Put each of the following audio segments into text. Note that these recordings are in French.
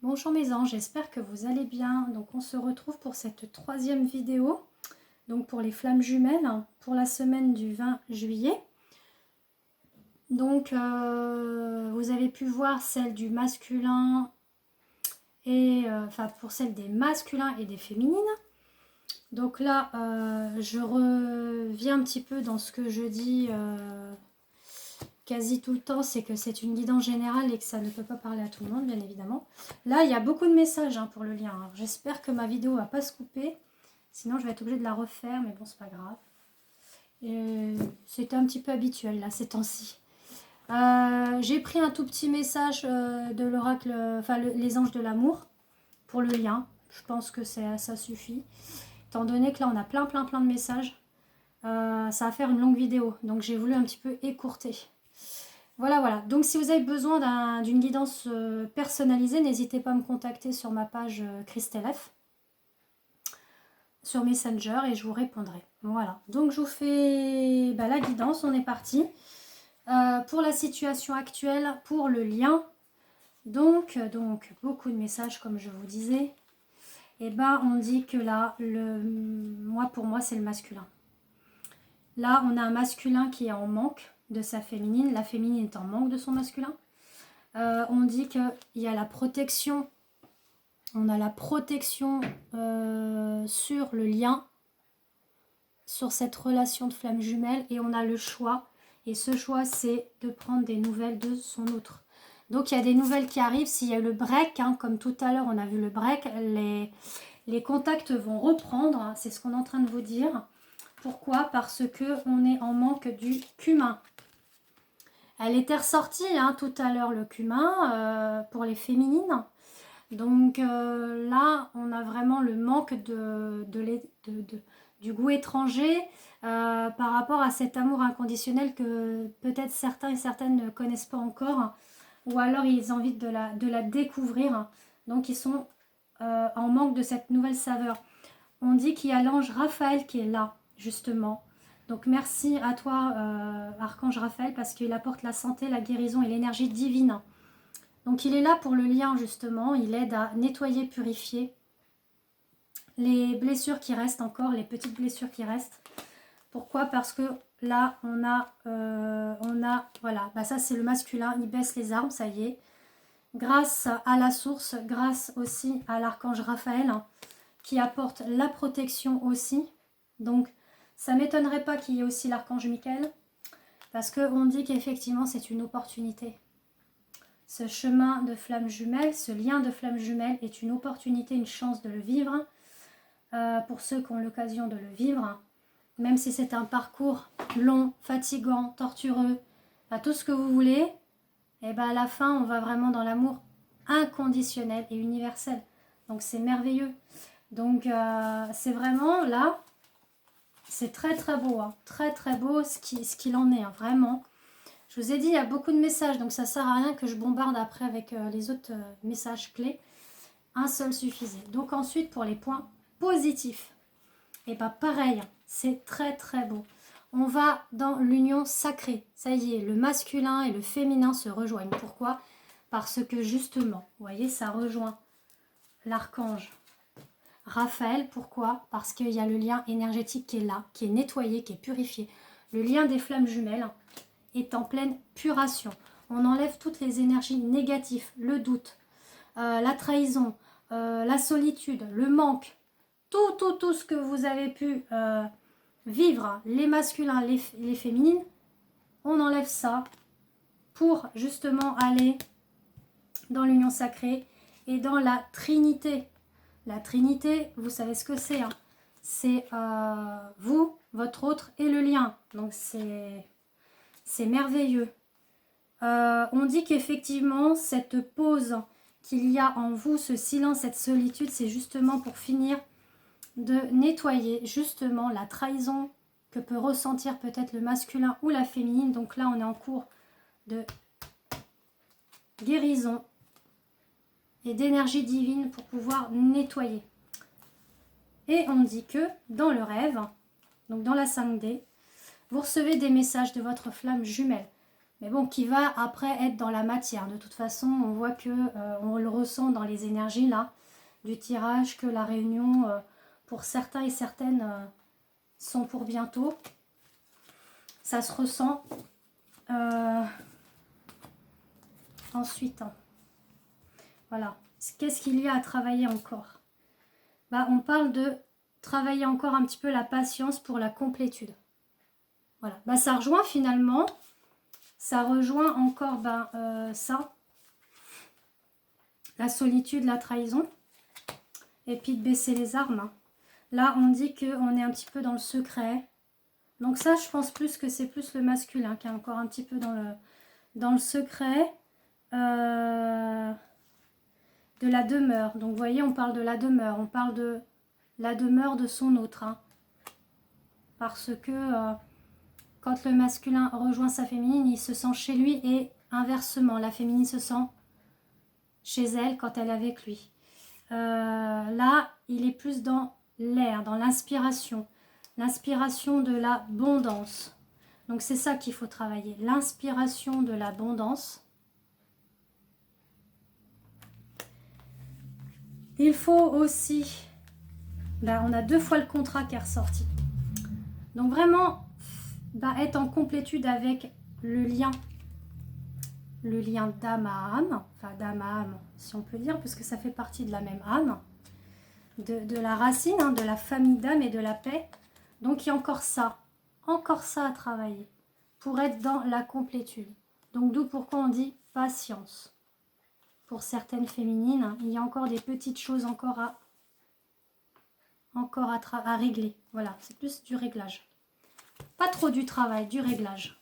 Bonjour mes anges, j'espère que vous allez bien. Donc on se retrouve pour cette troisième vidéo, donc pour les flammes jumelles, pour la semaine du 20 juillet. Donc vous avez pu voir celle du masculin et enfin pour celle des masculins et des féminines. Donc là je reviens un petit peu dans ce que je dis quasi tout le temps, c'est que c'est une guidance générale et que ça ne peut pas parler à tout le monde, bien évidemment. Là, il y a beaucoup de messages pour le lien. J'espère que ma vidéo va pas se couper. Sinon, je vais être obligée de la refaire, mais bon, c'est pas grave. C'était un petit peu habituel, là, ces temps-ci. J'ai pris un tout petit message de l'oracle, enfin, les anges de l'amour, pour le lien. Je pense que ça suffit. Étant donné que là, on a plein de messages. Ça va faire une longue vidéo. Donc, j'ai voulu un petit peu écourter. Voilà. Donc, si vous avez besoin d'une guidance personnalisée, n'hésitez pas à me contacter sur ma page Christelle F, sur Messenger, et je vous répondrai. Voilà. Donc, je vous fais la guidance. On est parti. Pour la situation actuelle, pour le lien. Donc beaucoup de messages, comme je vous disais. Et on dit que là, pour moi, c'est le masculin. Là, on a un masculin qui est en manque de sa féminine. La féminine est en manque de son masculin. On dit qu'il y a la protection. On a la protection sur le lien, sur cette relation de flamme jumelle. Et on a le choix. Et ce choix, c'est de prendre des nouvelles de son autre. Donc, il y a des nouvelles qui arrivent. S'il y a le break, comme tout à l'heure, on a vu le break, les contacts vont reprendre. C'est ce qu'on est en train de vous dire. Pourquoi? Parce qu'on est en manque du cumin. Elle était ressortie tout à l'heure, le cumin, pour les féminines. Donc là, on a vraiment le manque du goût étranger par rapport à cet amour inconditionnel que peut-être certains et certaines ne connaissent pas encore. Ou alors ils ont envie de la découvrir. Donc ils sont en manque de cette nouvelle saveur. On dit qu'il y a l'ange Raphaël qui est là, justement. Donc merci à toi, Archange Raphaël, parce qu'il apporte la santé, la guérison et l'énergie divine. Donc il est là pour le lien, justement. Il aide à nettoyer, purifier les blessures qui restent encore, les petites blessures qui restent. Pourquoi? Parce que là, on a voilà, ça c'est le masculin, il baisse les armes, ça y est. Grâce à la source, grâce aussi à l'archange Raphaël, qui apporte la protection aussi. Donc, ça ne m'étonnerait pas qu'il y ait aussi l'archange Michael, parce qu'on dit qu'effectivement, c'est une opportunité. Ce chemin de flamme jumelle, ce lien de flamme jumelle est une opportunité, une chance de le vivre, pour ceux qui ont l'occasion de le vivre, même si c'est un parcours long, fatigant, tortureux, tout ce que vous voulez, et à la fin, on va vraiment dans l'amour inconditionnel et universel. Donc, c'est merveilleux. Donc, c'est vraiment là, c'est très beau, très beau ce qu'il en est, vraiment. Je vous ai dit, il y a beaucoup de messages, donc ça ne sert à rien que je bombarde après avec les autres messages clés. Un seul suffisait. Donc ensuite, pour les points positifs, et pareil, c'est très beau. On va dans l'union sacrée. Ça y est, le masculin et le féminin se rejoignent. Pourquoi? Parce que justement, vous voyez, ça rejoint l'archange Raphaël. Pourquoi? Parce qu'il y a le lien énergétique qui est là, qui est nettoyé, qui est purifié. Le lien des flammes jumelles est en pleine puration. On enlève toutes les énergies négatives, le doute, la trahison, la solitude, le manque, tout ce que vous avez pu vivre, les masculins, les féminines, on enlève ça pour justement aller dans l'union sacrée et dans la Trinité. La Trinité, vous savez ce que c'est. C'est vous, votre autre et le lien. Donc c'est merveilleux. On dit qu'effectivement, cette pause qu'il y a en vous, ce silence, cette solitude, c'est justement pour finir de nettoyer justement la trahison que peut ressentir peut-être le masculin ou la féminine. Donc là, on est en cours de guérison et d'énergie divine pour pouvoir nettoyer. Et on dit que dans le rêve, donc dans la 5D, vous recevez des messages de votre flamme jumelle. mais bon, qui va après être dans la matière. De toute façon, on voit que on le ressent dans les énergies là du tirage, que la réunion pour certains et certaines sont pour bientôt. Ça se ressent. Ensuite, voilà. Qu'est-ce qu'il y a à travailler encore? Bah, on parle de travailler encore un petit peu la patience pour la complétude. Voilà. Bah, ça rejoint finalement, ça rejoint encore ça, la solitude, la trahison, et puis de baisser les armes. Là, on dit qu'on est un petit peu dans le secret. Donc ça, je pense plus que c'est plus le masculin qui est encore un petit peu dans le secret de la demeure. Donc vous voyez, on parle de la demeure, on parle de la demeure de son autre. Hein. Parce que quand le masculin rejoint sa féminine, il se sent chez lui et inversement, la féminine se sent chez elle quand elle est avec lui. Là, il est plus dans l'air, dans l'inspiration de l'abondance. Donc c'est ça qu'il faut travailler, l'inspiration de l'abondance. Il faut aussi, là on a 2 fois le contrat qui est ressorti. Donc vraiment, être en complétude avec le lien d'âme à âme, enfin d'âme à âme si on peut dire, parce que ça fait partie de la même âme, de la racine, hein, de la famille d'âme et de la paix. Donc il y a encore ça à travailler pour être dans la complétude. Donc d'où pourquoi on dit patience. Pour certaines féminines, hein, il y a encore des petites choses encore à régler. Voilà, c'est plus du réglage. Pas trop du travail, du réglage.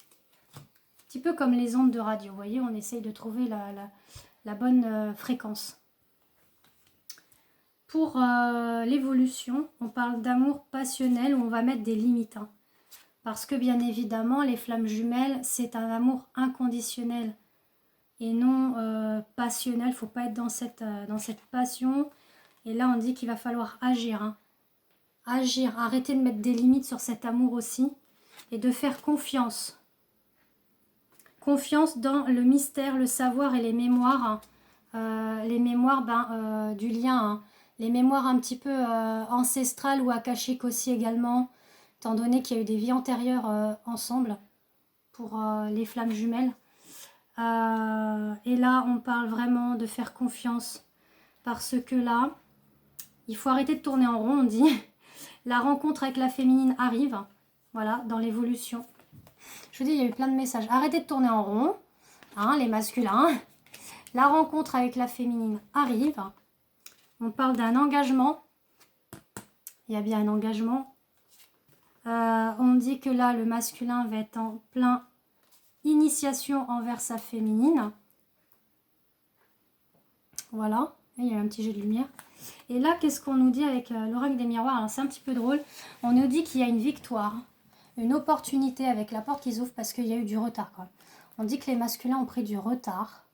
Un petit peu comme les ondes de radio, vous voyez, on essaye de trouver la bonne fréquence. Pour l'évolution, on parle d'amour passionnel où on va mettre des limites. Hein. Parce que bien évidemment, les flammes jumelles, c'est un amour inconditionnel et non passionnel. Il ne faut pas être dans cette passion. Et là, on dit qu'il va falloir agir. Hein. Agir, arrêter de mettre des limites sur cet amour aussi et de faire confiance. Confiance dans le mystère, le savoir et les mémoires. Hein. Les mémoires du lien. Hein. Les mémoires un petit peu ancestrales ou akashiques aussi également, étant donné qu'il y a eu des vies antérieures ensemble pour les flammes jumelles. Et là, on parle vraiment de faire confiance parce que là, il faut arrêter de tourner en rond, on dit. La rencontre avec la féminine arrive, voilà, dans l'évolution. Je vous dis, il y a eu plein de messages. Arrêtez de tourner en rond, hein, les masculins. La rencontre avec la féminine arrive. On parle d'un engagement. Il y a bien un engagement. On dit que là, le masculin va être en plein initiation envers sa féminine. Voilà. Et il y a un petit jet de lumière. Et là, qu'est-ce qu'on nous dit avec l'oracle des miroirs? C'est un petit peu drôle. On nous dit qu'il y a une victoire, une opportunité avec la porte qui s'ouvre parce qu'il y a eu du retard. Quand même. On dit que les masculins ont pris du retard.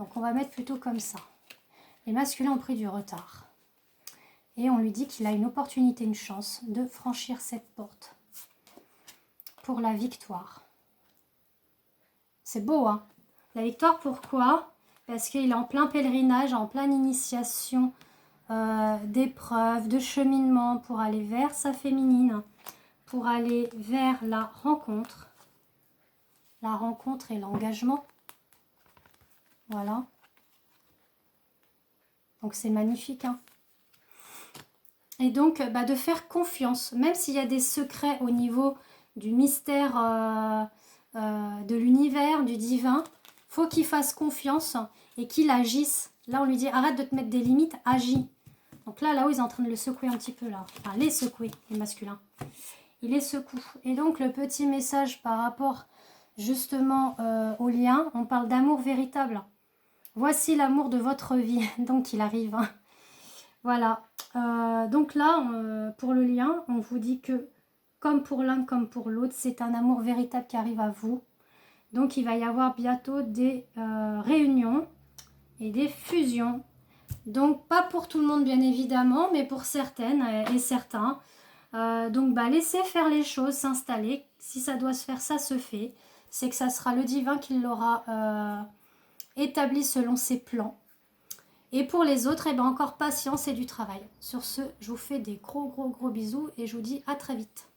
Donc on va mettre plutôt comme ça. Les masculins ont pris du retard. Et on lui dit qu'il a une opportunité, une chance de franchir cette porte pour la victoire. C'est beau, hein? La victoire, pourquoi? Parce qu'il est en plein pèlerinage, en pleine initiation d'épreuves, de cheminement pour aller vers sa féminine, pour aller vers la rencontre et l'engagement. Voilà. Donc c'est magnifique, hein. Et donc de faire confiance, même s'il y a des secrets au niveau du mystère de l'univers, du divin, faut qu'il fasse confiance et qu'il agisse. Là on lui dit arrête de te mettre des limites, agis. Donc là-haut ils sont en train de le secouer un petit peu là, enfin les secouer, les masculins. Il les secoue. Et donc le petit message par rapport justement au lien, on parle d'amour véritable. Voici l'amour de votre vie. Donc il arrive. Hein. Voilà. Donc là, pour le lien, on vous dit que comme pour l'un comme pour l'autre, c'est un amour véritable qui arrive à vous. Donc il va y avoir bientôt des réunions et des fusions. Donc pas pour tout le monde bien évidemment, mais pour certaines et certains. Donc laissez faire les choses s'installer. Si ça doit se faire, ça se fait. c'est que ça sera le divin qui l'aura établi selon ses plans. Et pour les autres, eh ben encore patience et du travail. Sur ce, je vous fais des gros bisous et je vous dis à très vite.